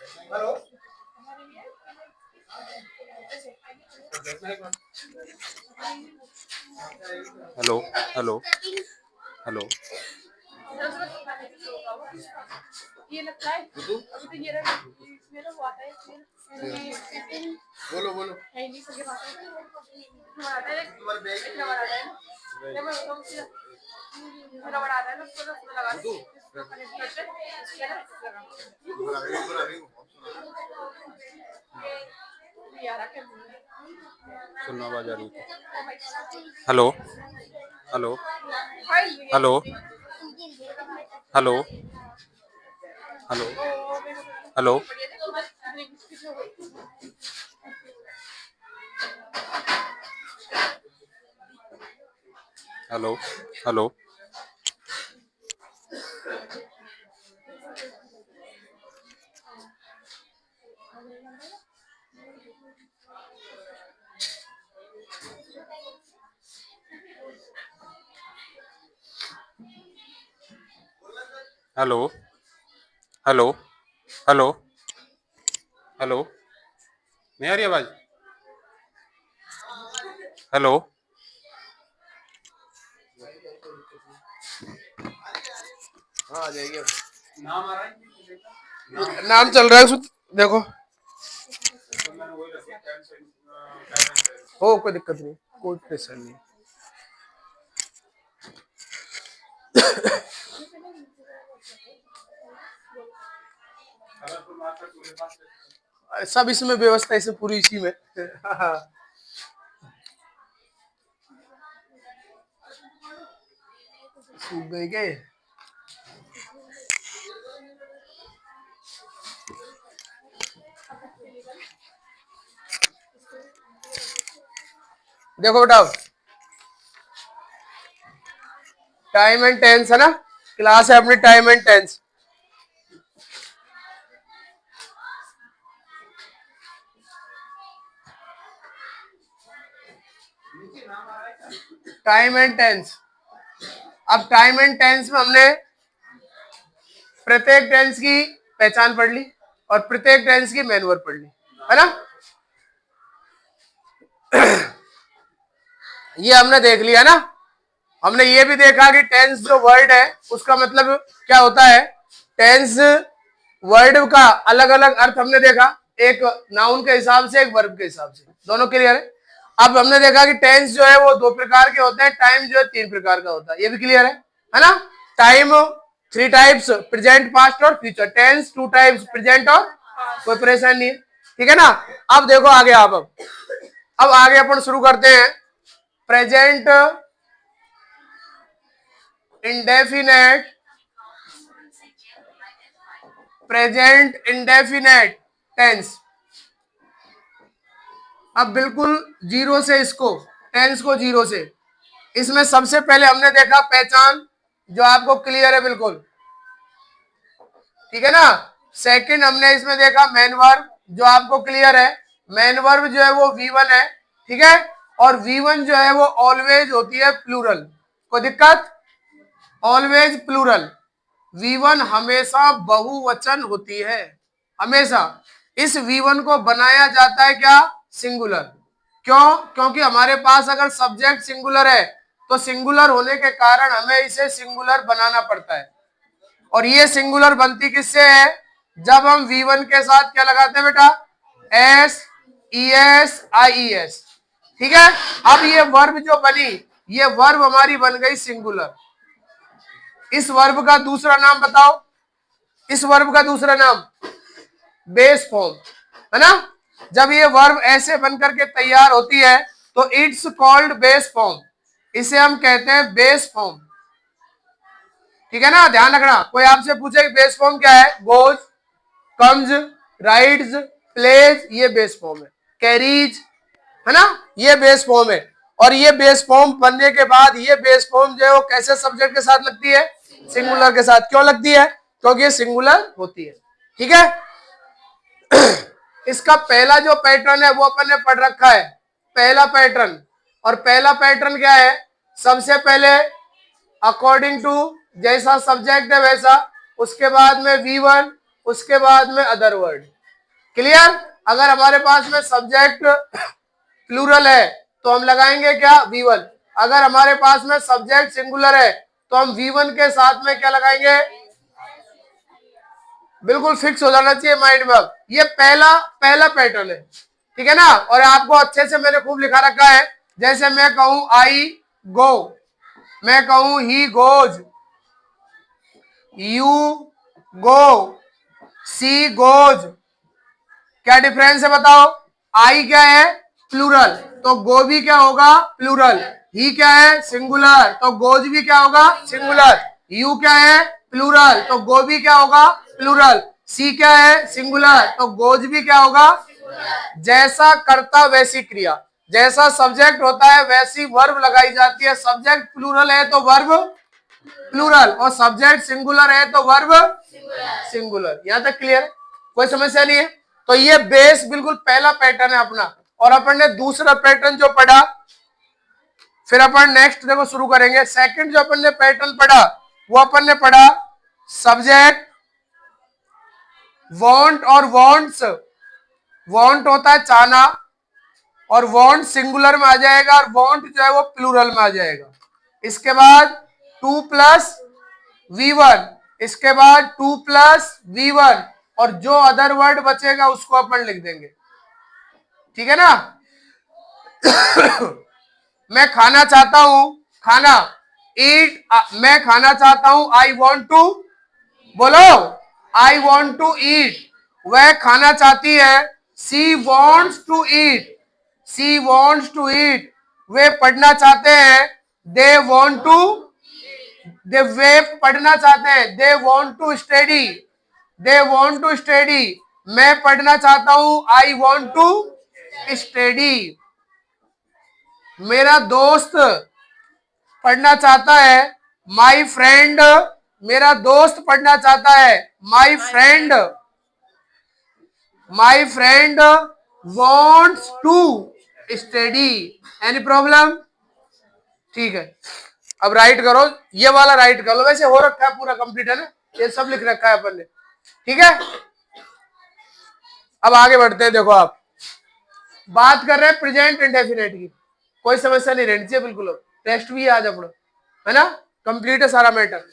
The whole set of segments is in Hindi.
Hello hello hello. ये लगता है अभी तो ये मेरा हुआ था बोलो बोलो है नहीं सके बात है आता है इतना बड़ा आता है ना मैं उसको मेरा बड़ा आता है ना उसको लगा दो सुनना आवाज आ रही है। Hello hello hello hello hello hello hello hello hello hello hello hello. नहीं आ रही आवाज? हेलो हाँ आ जाएगी। नाम आ रहा है? नाम चल रहा है देखो। हो कोई दिक्कत नहीं, कोई प्रेशर नहीं। सब इसमें व्यवस्था इसे पूरी इसी में। सूख गए क्या? देखो बेटा, टाइम एंड टेंस है ना, क्लास है अपनी time and tense. Time and tense. अब टाइम एंड टेंस में हमने प्रत्येक टेंस की पहचान पढ़ ली और प्रत्येक टेंस की मेन वर्ब पढ़ ली, है ना। ये हमने देख लिया ना। हमने ये भी देखा कि टेंस जो वर्ड है उसका मतलब क्या होता है। टेंस वर्ड का अलग अलग अर्थ हमने देखा, एक नाउन के हिसाब से, एक वर्ब के हिसाब से, दोनों क्लियर है। अब हमने देखा कि टेंस जो है वो दो प्रकार के होते हैं, टाइम जो है तीन प्रकार का होता है, ये भी क्लियर है ना। Time three types, present, past और future. Tense two types, present और, कोई परेशानी नहीं है, ठीक है ना। अब देखो आगे आप, अब आगे अपन शुरू करते हैं। Present indefinite, present indefinite tense. अब बिल्कुल जीरो से इसको, टेंस को जीरो से, इसमें सबसे पहले हमने देखा पहचान जो आपको क्लियर है बिल्कुल, ठीक है ना। सेकंड हमने इसमें देखा मेन वर्ब जो आपको क्लियर है। मेन वर्ब जो है वो V1 है, ठीक है। और V1 जो है वो ऑलवेज होती है प्लूरल, कोई दिक्कत? Always plural. V1 हमेशा बहुवचन होती है, हमेशा। इस V1 को बनाया जाता है क्या? सिंगुलर। क्यों? क्योंकि हमारे पास अगर सब्जेक्ट सिंगुलर है तो सिंगुलर होने के कारण हमें इसे सिंगुलर बनाना पड़ता है। और ये सिंगुलर बनती किससे है? जब हम V1 के साथ क्या लगाते हैं बेटा? SES IES, ठीक है। अब ये वर्ब जो बनी, ये वर्ब हमारी बन गई सिंगुलर। इस वर्ब का दूसरा नाम बताओ, इस वर्ब का दूसरा नाम बेस फॉर्म, है ना। जब ये वर्ब ऐसे बनकर के तैयार होती है तो इट्स कॉल्ड बेस फॉर्म, इसे हम कहते हैं बेस फॉर्म, ठीक है ना। ध्यान रखना, कोई आपसे पूछे कि बेस फॉर्म क्या है, गोज, कम्स, राइड्स, प्लेज, ये बेस फॉर्म है। कैरीज, है ना, ये बेस फॉर्म है। और ये बेस फॉर्म बनने के बाद ये बेस फॉर्म जो है वो कैसे सब्जेक्ट के साथ लगती है? सिंगुलर के साथ। क्यों लगती है? क्योंकि ये सिंगुलर होती है, ठीक है। इसका पहला जो पैटर्न है वो अपन ने पढ़ रखा है, पहला पैटर्न। और पहला पैटर्न क्या है? सबसे पहले अकॉर्डिंग टू, जैसा सब्जेक्ट है वैसा, उसके बाद में V1, उसके बाद में अदर वर्ड, क्लियर। अगर हमारे पास में सब्जेक्ट प्लूरल है तो हम लगाएंगे क्या, V1। अगर हमारे पास में सब्जेक्ट सिंगुलर है तो हम V1 के साथ में क्या लगाएंगे, बिल्कुल फिक्स हो जाना चाहिए माइंड में। अब ये पहला पैटर्न है, ठीक है ना। और आपको अच्छे से मैंने खूब लिखा रखा है, जैसे मैं कहूं आई गो, मैं कहूं he goes, you go, she goes, क्या डिफरेंस है बताओ। आई क्या है, प्लूरल, तो गो भी क्या होगा, प्लूरल। ही क्या है, सिंगुलर, तो गोज भी क्या होगा, सिंगुलर। यू क्या है, प्लूरल, तो गो भी क्या होगा, प्लूरल। सी क्या है, सिंगुलर, तो गोज भी क्या होगा। जैसा कर्ता वैसी क्रिया, जैसा सब्जेक्ट होता है वैसी वर्ब लगाई जाती है। सब्जेक्ट प्लूरल है तो वर्ब प्लूरल, और सब्जेक्ट सिंगुलर है तो वर्ब सिंगुलर। यहां तक क्लियर है, कोई समस्या नहीं है। तो ये बेस बिल्कुल पहला पैटर्न है अपना। और अपन ने दूसरा पैटर्न जो पढ़ा, फिर अपन नेक्स्ट देखो शुरू करेंगे। सेकंड जो अपन ने पैटर्न पढ़ा वो अपन ने पढ़ा सब्जेक्ट वांट और वांट्स। वांट होता है चाहना, और वांट सिंगुलर में आ जाएगा, और वांट जो है वो प्लूरल में आ जाएगा। इसके बाद 2 प्लस V1, इसके बाद 2 प्लस V1, और जो अदर वर्ड बचेगा उसको अपन लिख देंगे, ठीक है ना। मैं खाना चाहता हूं, खाना, ईट, मैं खाना चाहता हूं, आई वॉन्ट टू, बोलो, आई वॉन्ट टू ईट। वह खाना चाहती है, she wants to eat, she wants to eat. वे पढ़ना चाहते हैं, दे वॉन्ट टू, वे पढ़ना चाहते हैं, they want to study, they want to study. मैं पढ़ना चाहता हूं, आई वॉन्ट टू स्टडी। मेरा दोस्त पढ़ना चाहता है, माई फ्रेंड, मेरा दोस्त पढ़ना चाहता है, my friend, my friend wants to study. Any problem, ठीक है। अब राइट करो, ये वाला राइट कर लो, वैसे हो रखा है पूरा कंप्लीट है ना, ये सब लिख रखा है अपन ने, ठीक है। अब आगे बढ़ते हैं। देखो आप बात कर रहे हैं प्रेजेंट इंडेफिनिट की, कोई समस्या नहीं रहनी चाहिए बिल्कुल। अब टेस्ट भी है आज अपना, है ना, कंप्लीट है सारा मैटर।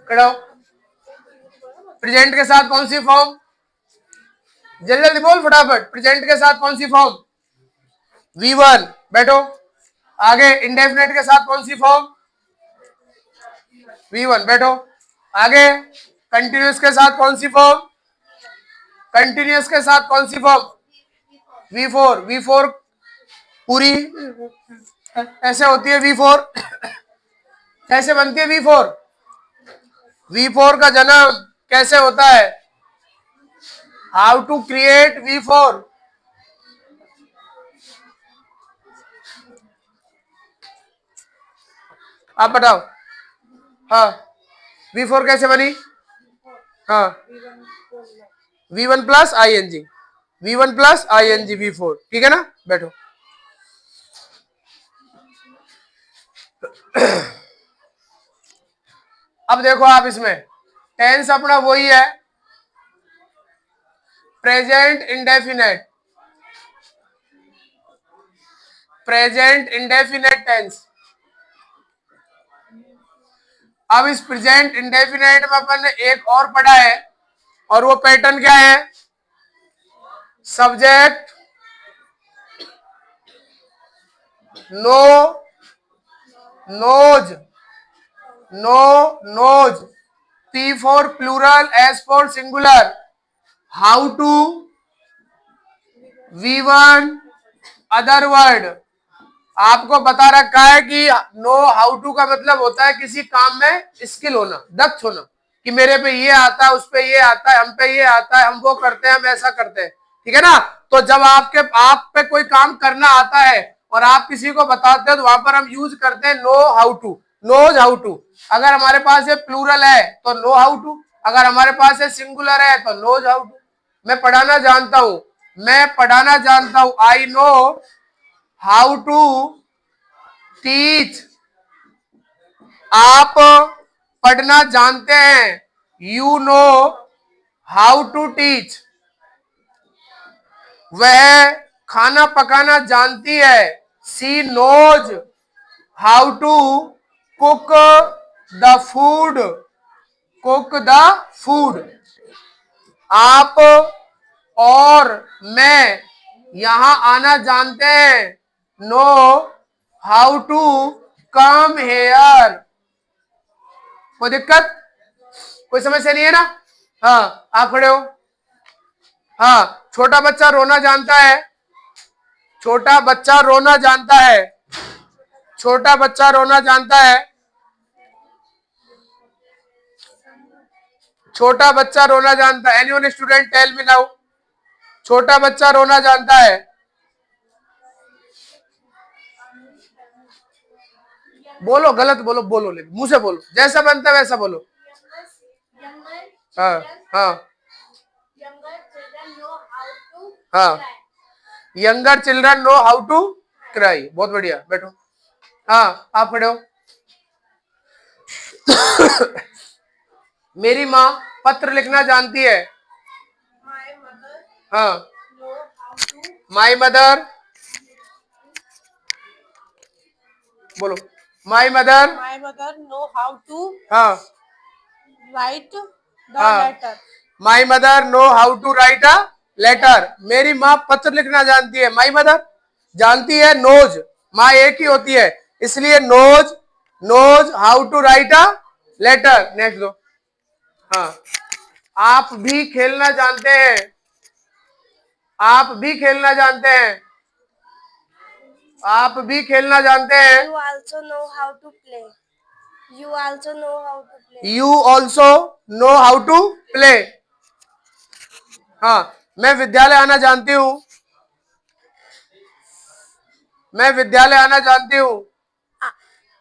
करो प्रेजेंट के साथ कौन सी फॉर्म, जल्दी जल्दी बोल फटाफट। प्रेजेंट के साथ कौन सी फॉर्म, V1, बैठो। आगे इंडेफिनेट के साथ कौन सी फॉर्म, V1, बैठो। आगे कंटिन्यूअस के साथ कौन सी फॉर्म, कंटिन्यूअस के साथ कौन सी फॉर्म, V4। V4 पूरी ऐसे होती है, V4 कैसे बनती है, V4। V4 का जन्म कैसे होता है, हाउ टू क्रिएट V4। आप बताओ, हाँ V4 कैसे बनी, हाँ V1 plus ING, V1 plus ING V4, ठीक है ना, बैठो। अब देखो आप इसमें टेंस अपना वही है, present indefinite, present indefinite tense. अब इस प्रेजेंट इंडेफिनेट में अपन ने एक और पढ़ा है, और वो पैटर्न क्या है, subject know, knows, know knows, P for plural, S for singular, how to, V1 other word. आपको बता रखा है कि नो हाउ टू का मतलब होता है किसी काम में स्किल होना, दक्ष होना, कि मेरे पे ये आता है, उस पे ये आता है, हम पे ये आता है, हम वो करते हैं, हम ऐसा करते हैं, ठीक है ना। तो जब आप पे कोई काम करना आता है और आप किसी को बताते हैं तो वहां पर हम यूज करते हैं know how to, knows how to. अगर हमारे पास ये प्लूरल है तो नो हाउ टू, अगर हमारे पास ये सिंगुलर है तो नोज हाउ टू। मैं पढ़ाना जानता हूं, मैं पढ़ाना जानता हूं, I know how to teach आप पढ़ना जानते हैं, you know how to teach. वह खाना पकाना जानती है, she knows how to cook the food, cook the food. आप और मैं यहां आना जानते हैं, know how to come here. कोई दिक्कत, कोई समस्या नहीं है ना? हाँ, आप खड़े हो। हाँ, छोटा बच्चा रोना जानता है, छोटा बच्चा रोना जानता है, छोटा बच्चा रोना जानता है, छोटा बच्चा रोना जानता है। Anyone student tell me now, छोटा बच्चा रोना जानता है। बोलो, गलत बोलो, बोलो, लेकिन मुंह से बोलो, जैसा बनता है वैसा बोलो। हाँ हाँ हाँ, younger children know how to cry. बहुत बढ़िया, बैठो। हाँ, आप खड़े हो। मेरी माँ पत्र लिखना जानती है। हाँ, माई मदर, बोलो, my mother know how to हाँ राइट द हाँ, letter. My mother know how to write a letter. मेरी माँ पत्र लिखना जानती है। माई मदर जानती है, नोज, माँ एक ही होती है, इसलिए knows, knows how to write a letter. Next दो। हाँ, आप भी खेलना जानते हैं, आप भी खेलना जानते हैं, आप भी खेलना जानते हैं। You also know how to play. You also know how to play. You also know how to play. हाँ, मैं विद्यालय आना जानती हूँ, मैं विद्यालय आना जानती हूँ।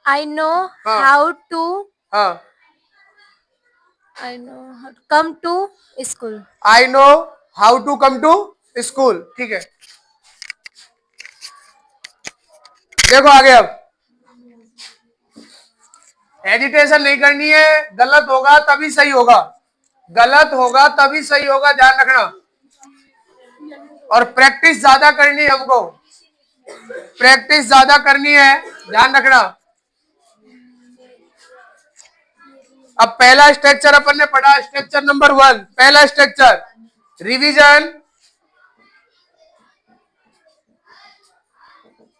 I know हाँ। how to. हाँ, I know how to come to school. I know how to come to school. ठीक है, देखो आगे। अब एजिटेशन नहीं करनी है, गलत होगा तभी सही होगा, गलत होगा तभी सही होगा, ध्यान रखना। और प्रैक्टिस ज्यादा करनी है हमको, प्रैक्टिस ज्यादा करनी है, ध्यान रखना। अब पहला स्ट्रक्चर अपन ने पढ़ा, स्ट्रक्चर नंबर 1, पहला structure revision,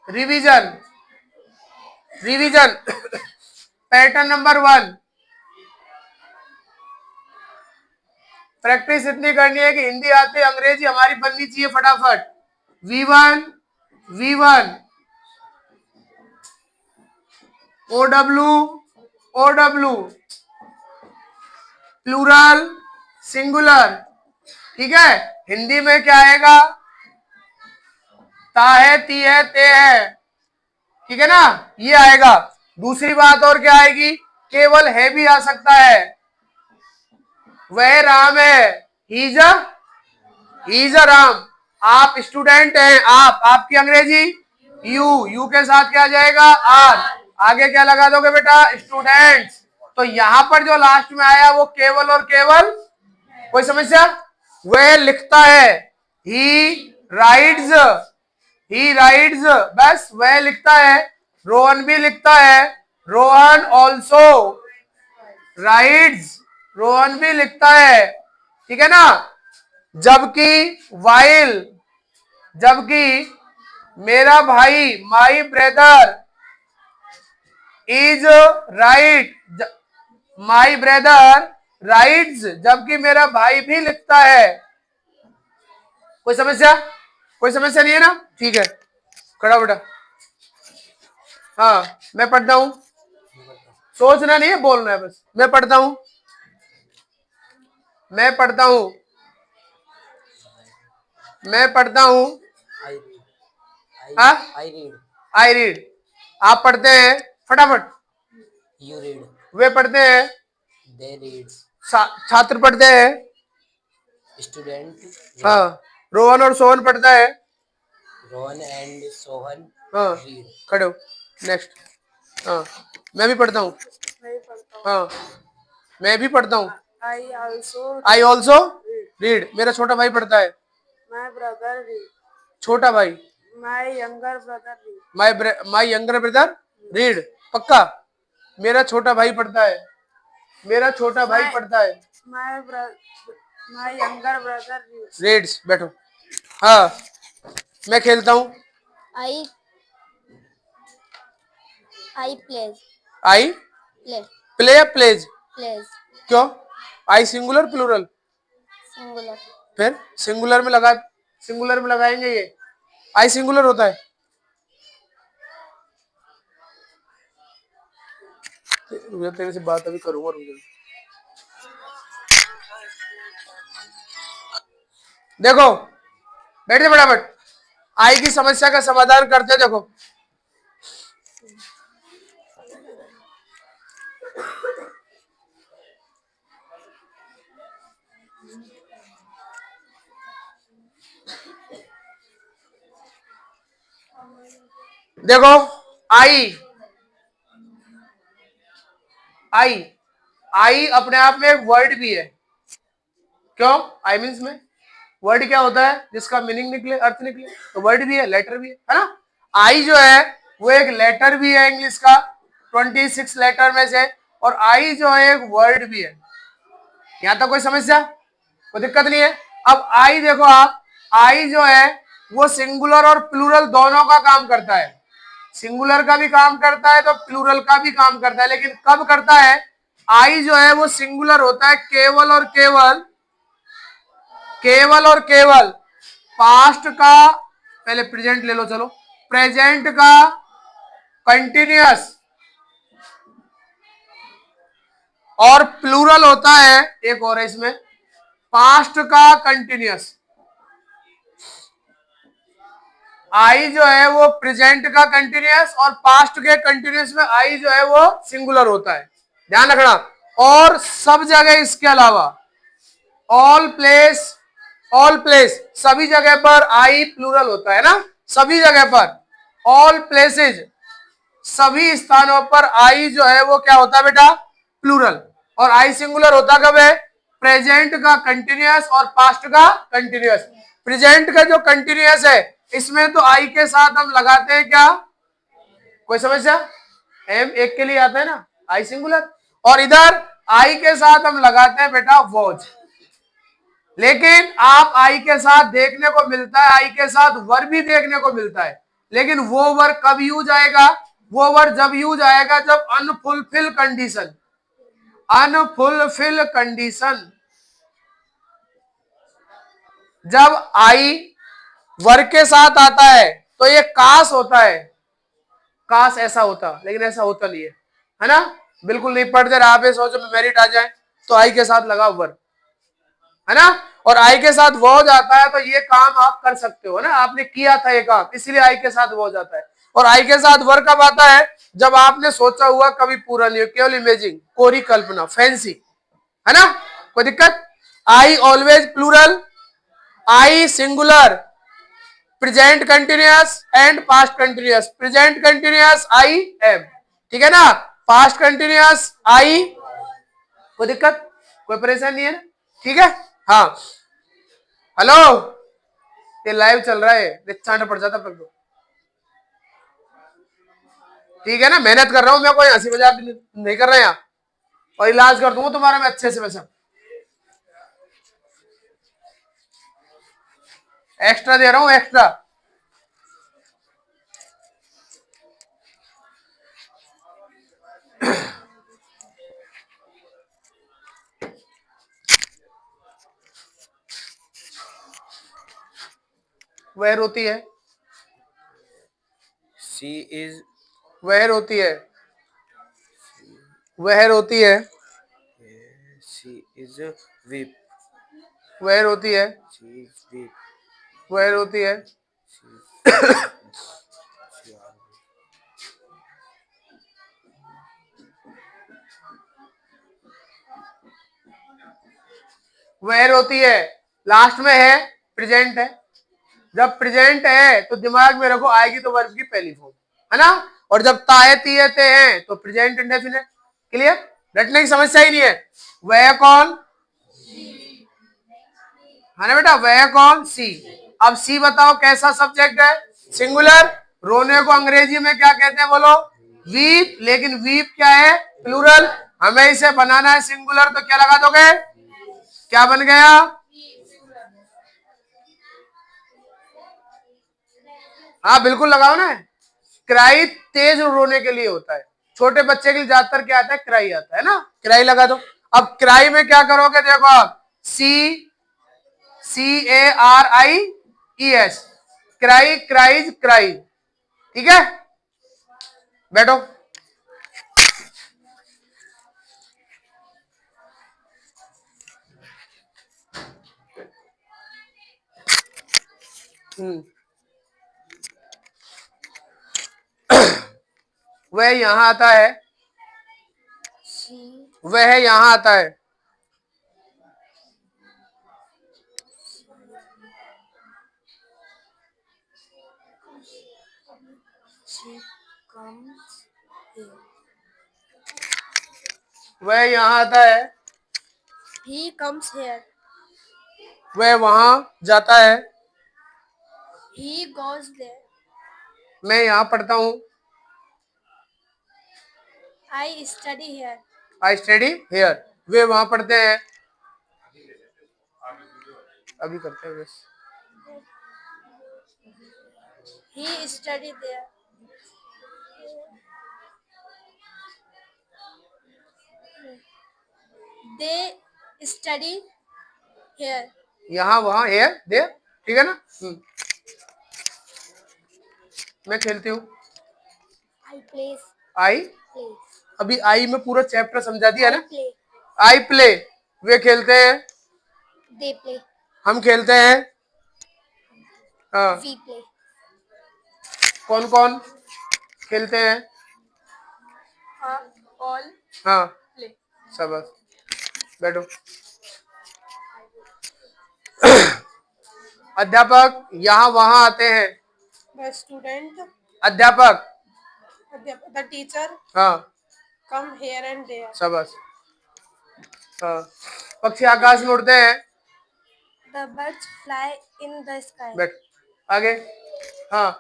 revision, revision. Pattern number 1, practice इतनी करनी है कि हिंदी आते अंग्रेजी हमारी बननी चाहिए फटाफट। V1, V1, OW, OW, plural, singular. ठीक है, हिंदी में क्या आएगा? ता है, ती है, ते है। ठीक है ना, ये आएगा। दूसरी बात और क्या आएगी? केवल है भी आ सकता है। वह राम है, हीज अ राम। आप स्टूडेंट हैं, आपकी अंग्रेजी यू के साथ क्या आ जाएगा? आर। आगे क्या लगा दोगे बेटा? स्टूडेंट्स। तो यहां पर जो लास्ट में आया वो केवल और केवल, कोई समस्या? वह लिखता है, ही राइड्स, ही राइड्स, बस वह लिखता है। रोहन भी लिखता है, रोहन ऑल्सो राइड्स, रोहन भी लिखता है। ठीक है ना, जबकि वाइल, जबकि मेरा भाई, my brother is right, my brother rights, जबकि मेरा भाई भी लिखता है। कोई समस्या? कोई समस्या नहीं है ना? ठीक है, खड़ा बेटा। हाँ, मैं पढ़ता हूं, सोचना नहीं है, बोलना है बस। मैं पढ़ता हूं, मैं पढ़ता हूं, मैं पढ़ता हूं। I read. आप पढ़ते हैं फटाफट, You read. वे पढ़ते हैं, They reads. छात्र पढ़ते हैं। Student. हाँ, रोहन और सोहन पढ़ता है। Rohan and Sohan हाँ, read. खड़े हो। नेक्स्ट। हाँ, मैं भी पढ़ता हूँ। हाँ, मैं भी पढ़ता हूँ। I I also also read, मेरा छोटा भाई पढ़ता है। my brother read. छोटा भाई, My younger brother read. My younger brother read, पक्का। मेरा छोटा भाई पढ़ता है, मेरा छोटा भाई पढ़ता है। My younger brother reads. Reads, बैठो। हाँ, मैं खेलता हूँ। I plays. I Play. Play plays, Plays. क्यों? I singular plural, Singular. फिर सिंगुलर में लगाएंगे ये। आई सिंगुलर होता है। तेरे से बात अभी करूंगा, रुक जा। देखो, बैठे फटाफट, आई की समस्या का समाधान करते हैं। देखो, देखो, आई आई आई अपने आप में एक वर्ड भी है। क्यों? आई मीन्स में वर्ड क्या होता है? जिसका मीनिंग निकले, अर्थ निकले, तो वर्ड भी है, लेटर भी है ना। आई जो है वो एक लेटर भी है इंग्लिश का, 26 लेटर में से, और आई जो है एक वर्ड भी है। यहां तक कोई समस्या, कोई दिक्कत नहीं है। अब आई देखो आप, आई जो है वो सिंगुलर और प्लूरल दोनों का काम करता है। सिंगुलर का भी काम करता है तो प्लूरल का भी काम करता है, लेकिन कब करता है? आई जो है वो सिंगुलर होता है केवल और केवल पास्ट का, पहले प्रेजेंट ले लो, चलो, प्रेजेंट का कंटिन्यूअस, और प्लूरल होता है एक और है इसमें, पास्ट का कंटिन्यूअस। आई जो है वो प्रेजेंट का कंटिन्यूअस और पास्ट के कंटिन्यूअस में आई जो है वो सिंगुलर होता है, ध्यान रखना। और सब जगह इसके अलावा ऑल प्लेस सभी जगह पर आई प्लूरल होता है ना, सभी जगह पर, ऑल प्लेसेज, सभी स्थानों पर आई जो है वो क्या होता है बेटा? प्लूरल। और आई सिंगुलर होता कब है? प्रेजेंट का कंटिन्यूअस और पास्ट का कंटिन्यूअस। प्रेजेंट का जो कंटिन्यूअस है इसमें तो आई के साथ हम लगाते हैं क्या? कोई समस्या? एम एक के लिए आता है ना, आई सिंगुलर, और इधर आई के साथ हम लगाते हैं बेटा वॉज। लेकिन आप आई के साथ देखने को मिलता है, आई के साथ वर भी देखने को मिलता है, लेकिन वो वर कब यूज आएगा? वो वर जब यूज आएगा जब अनफुलफिल कंडीशन, जब आई वर के साथ आता है तो ये काश होता है, काश ऐसा होता, लेकिन ऐसा होता नहीं है ना। बिल्कुल नहीं पढ़ते रहे, आप ये सोचो मेरिट आ जाए तो आई के साथ लगा वर, है ना, और आई के साथ वो जाता है तो ये काम आप कर सकते हो ना, आपने किया था ये काम, इसलिए आई के साथ वो जाता है। और आई के साथ वर कब आता है? जब आपने सोचा हुआ कभी पूरा नहीं हो, केवल इमेजिंग, कोरी कल्पना, फैंसी, है ना। कोई दिक्कत? I always plural, I singular, present continuous and past continuous. Present continuous I am, ठीक है ना। पास्ट कंटिन्यूअस आई, कोई दिक्कत, कोई परेशानी है ना, ठीक है। हाँ, हेलो, ये लाइव चल रहा है, रिचांड पड़ जाता फिर तो, ठीक है ना। मेहनत कर रहा हूं मैं, कोई हंसी मजाक नहीं कर रहा यहाँ, और इलाज कर दूंगा तुम्हारा मैं अच्छे से, वैसा एक्स्ट्रा दे रहा हूं, एक्स्ट्रा। वेयर होती है, शी इज, वेयर होती है, वेयर होती है, शी इज वीप, वेयर होती है, शी इज वीप, वेयर होती है, वेयर होती है, लास्ट में है, प्रेजेंट है। जब प्रेजेंट है तो दिमाग में रखो आएगी तो वर्ब की पहली फॉर्म, है ना। और जब ताए तिये ते हैं तो प्रेजेंट इंडेफिनिट, क्लियर। रटने की समस्या ही नहीं है। वह कौन, है ना बेटा, वह कौन, सी। अब सी बताओ कैसा सब्जेक्ट है, सिंगुलर। रोने को अंग्रेजी में क्या कहते हैं बोलो, वीप, लेकिन वीप क्या है, प्लूरल। हमें इसे बनाना है सिंगुलर, तो क्या लगा दोगे, क्या बन गया, हाँ बिल्कुल लगाओ ना। क्राई तेज रोने के लिए होता है, छोटे बच्चे के लिए ज्यादातर क्या आता है, क्राई आता है ना, क्राई लगा दो। अब क्राई में क्या करोगे, देखो आप, CARIES, क्राई, क्राइज, क्राई, ठीक है। बैठो। वह यहां आता है, She वह यहां आता है, she comes here. वह यहां आता है, He comes here. वह वहां जाता है, He goes there. मैं यहां पढ़ता हूं, I study here. I study here, वे वहां पढ़ते हैं, अभी करते हैं बस। He study there. They study here. यहाँ वहां हेयर देयर, ठीक है ना। मैं खेलती हूँ, I play. I, Play. अभी आई में पूरा चैप्टर समझा दिया I ना। play. आई प्ले, वे खेलते हैं, They play. हम खेलते हैं, हाँ। We play. कौन कौन खेलते हैं, हाँ, all हाँ play. शाबाश, बैठो। अध्यापक यहाँ वहां आते हैं, The student, अध्यापक, the teacher हाँ come here and there. शाबाश, हाँ। पक्षी आकाश में उड़ते हैं, The birds fly in the sky. बैठ, आगे, हाँ।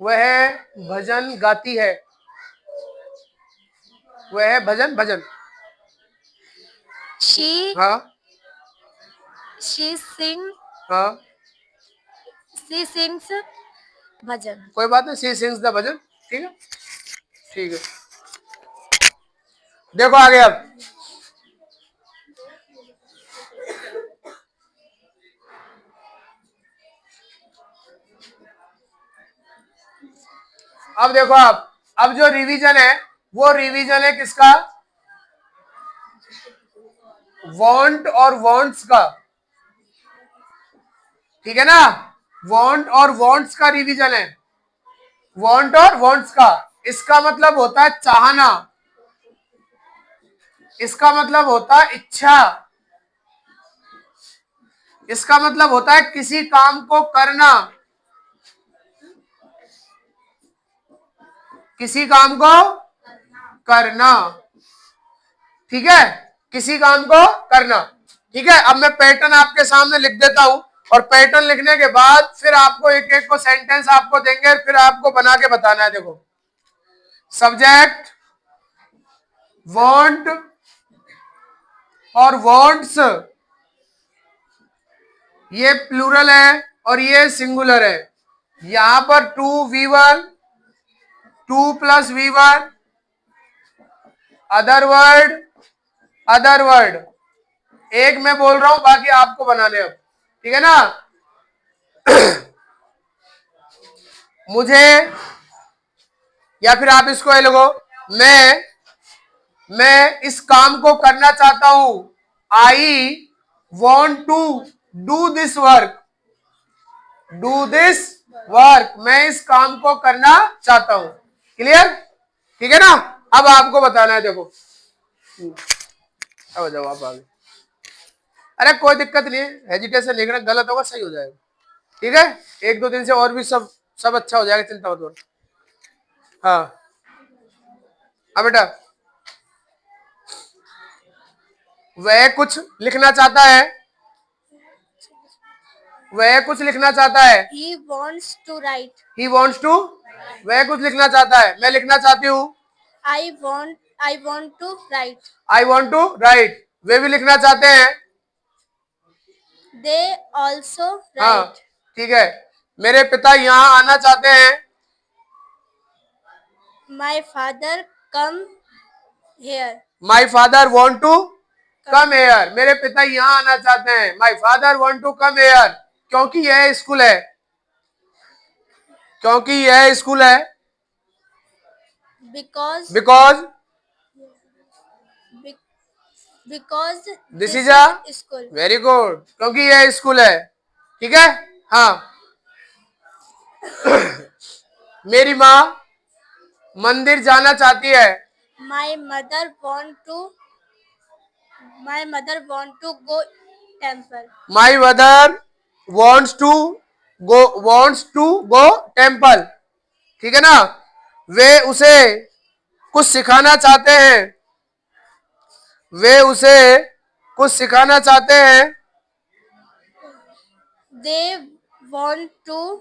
वह भजन गाती है, वह भजन, भजन, She हाँ sing. हाँ, She sings bhajan. कोई बात नहीं, सी सिंग्स द भजन, ठीक है, ठीक है। देखो आगे अब देखो आप, अब जो रिवीजन है वो रिवीजन है किसका, वांट और वांट्स का, ठीक है ना। वांट और वांट्स का रिवीजन है, वांट और वांट्स का। इसका मतलब होता है चाहना, इसका मतलब होता है इच्छा, इसका मतलब होता है किसी काम को करना, किसी काम को करना, ठीक है, किसी काम को करना, ठीक है। अब मैं पैटर्न आपके सामने लिख देता हूं, और पैटर्न लिखने के बाद फिर आपको एक एक को सेंटेंस आपको देंगे, फिर आपको बना के बताना है। देखो, सब्जेक्ट वांट और वांट्स, ये प्लूरल है और ये सिंगुलर है। यहां पर 2v1, 2 + v1, other word, other word, एक मैं बोल रहा हूं, बाकी आपको बनाने अब, ठीक है ना। मुझे, या फिर आप इसको लिखो, मैं इस काम को करना चाहता हूं, I want to do this work, do this work, मैं इस काम को करना चाहता हूं। क्लियर, ठीक है ना। अब आपको बताना है, देखो, अब जाओ आप आगे। अरे कोई दिक्कत नहीं है, हेजिटेशन लिखना गलत होगा, सही हो जाएगा, ठीक है। 1-2 दिन से और भी सब अच्छा हो जाएगा, चिंता मत करो। हाँ, अब बेटा वह कुछ लिखना चाहता है, वह कुछ लिखना चाहता है, He wants to write. He wants to, वह कुछ लिखना चाहता है, मैं लिखना चाहती हूँ, I want to write. I want to write, वे भी लिखना चाहते हैं, They also हाँ write. ठीक है, मेरे पिता यहाँ आना चाहते हैं, My father come here. My father want to come here, मेरे पिता यहाँ आना चाहते हैं, my father want to come here, क्योंकि यह स्कूल है, क्योंकि यह स्कूल है, Because because this This is a- school. Very good, क्योंकि यह स्कूल है, ठीक है, हाँ। मेरी माँ मंदिर जाना चाहती है, My mother want to go temple. My mother wants to go temple, ठीक है ना, वे उसे कुछ सिखाना चाहते हैं, वे उसे कुछ सिखाना चाहते हैं, They want to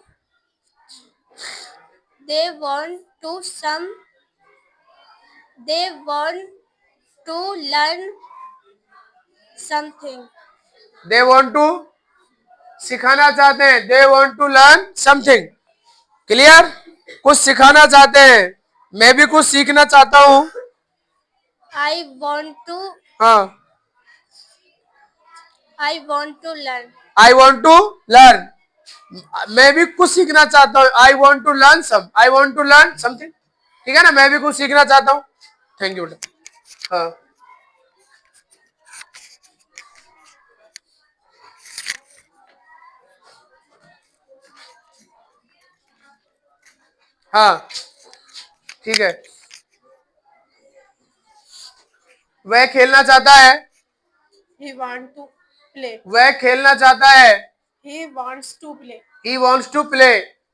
learn something. They want to सिखाना चाहते हैं, they want to learn something, clear, कुछ सिखाना चाहते हैं, मैं भी कुछ सीखना चाहता हूँ, I want to हाँ, learn. I want to learn, मैं भी कुछ सीखना चाहता हूँ, I want to learn something, ठीक है ना, मैं भी कुछ सीखना चाहता हूँ, थैंक यू बेटा, हाँ हाँ ठीक है, वह खेलना चाहता है, He want to play. वह खेलना चाहता है, He wants to play. He wants to play,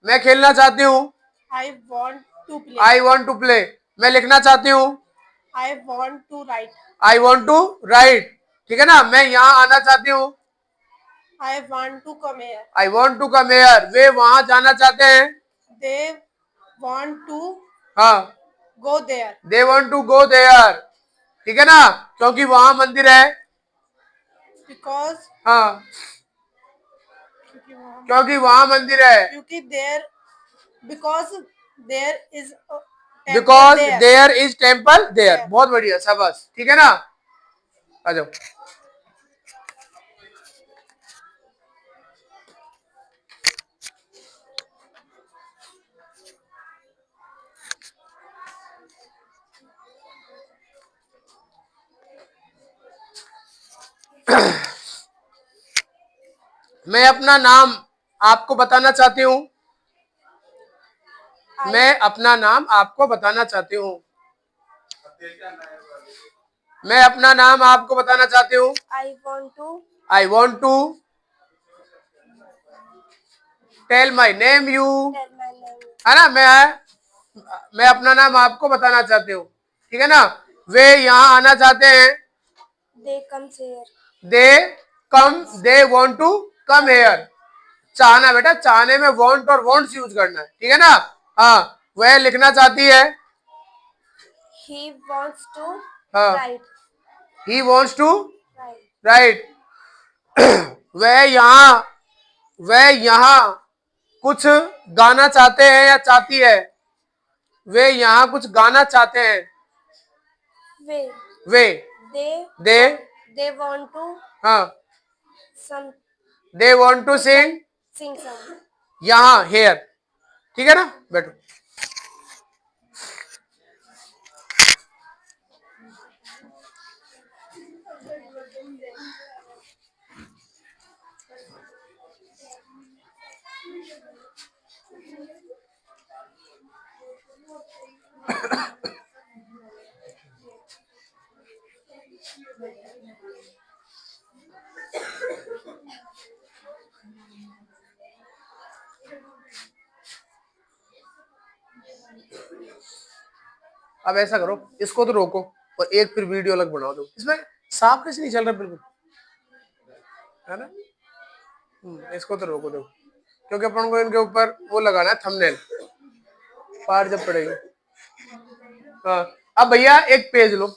मैं खेलना चाहती हूँ, I want to play. I want to play, मैं लिखना चाहती हूँ, I want to write. I want to write, ठीक है ना, मैं यहाँ आना चाहती हूँ, I want to come here. I want to come here, वे वहां जाना चाहते हैं, They want to हाँ, go there. They want to go there, ठीक है ना, क्योंकि वहां मंदिर है, Because हाँ, क्योंकि वहां मंदिर है, because there is a temple because there. There is temple there, बहुत बढ़िया, शाबाश, ठीक है ना, आ जाओ, मैं अपना नाम आपको बताना चाहती हूँ, मैं अपना नाम आपको बताना चाहती हूँ, मैं अपना नाम आपको बताना चाहती हूँ, I want to I want to tell my name you, tell my name. है ना, मैं अपना नाम आपको बताना चाहती हूँ, ठीक है ना, वे यहाँ आना चाहते हैं, They comes here. They want to come here, चाहना बेटा, चाहने में वॉन्ट और वॉन्ट्स यूज करना है, ठीक है ना, हाँ, वह लिखना चाहती है, He wants to हाँ, write. He wants to Write. Write, वह यहाँ कुछ गाना चाहते हैं या चाहती है, वे यहाँ कुछ गाना चाहते हैं, They वे दे they want to हाँ, some they want to sing, sing song. यहाँ हेयर, ठीक है ना, बैठो, अब ऐसा करो, इसको तो रोको और एक फिर वीडियो अलग बना दो, इसमें साफ कैसे नहीं चल रहा बिल्कुल, है ना। इसको तो रोको दो, क्योंकि अपन को इनके ऊपर वो लगाना है थंबनेल, पार जब पड़ेगी। हाँ अब भैया एक पेज लो,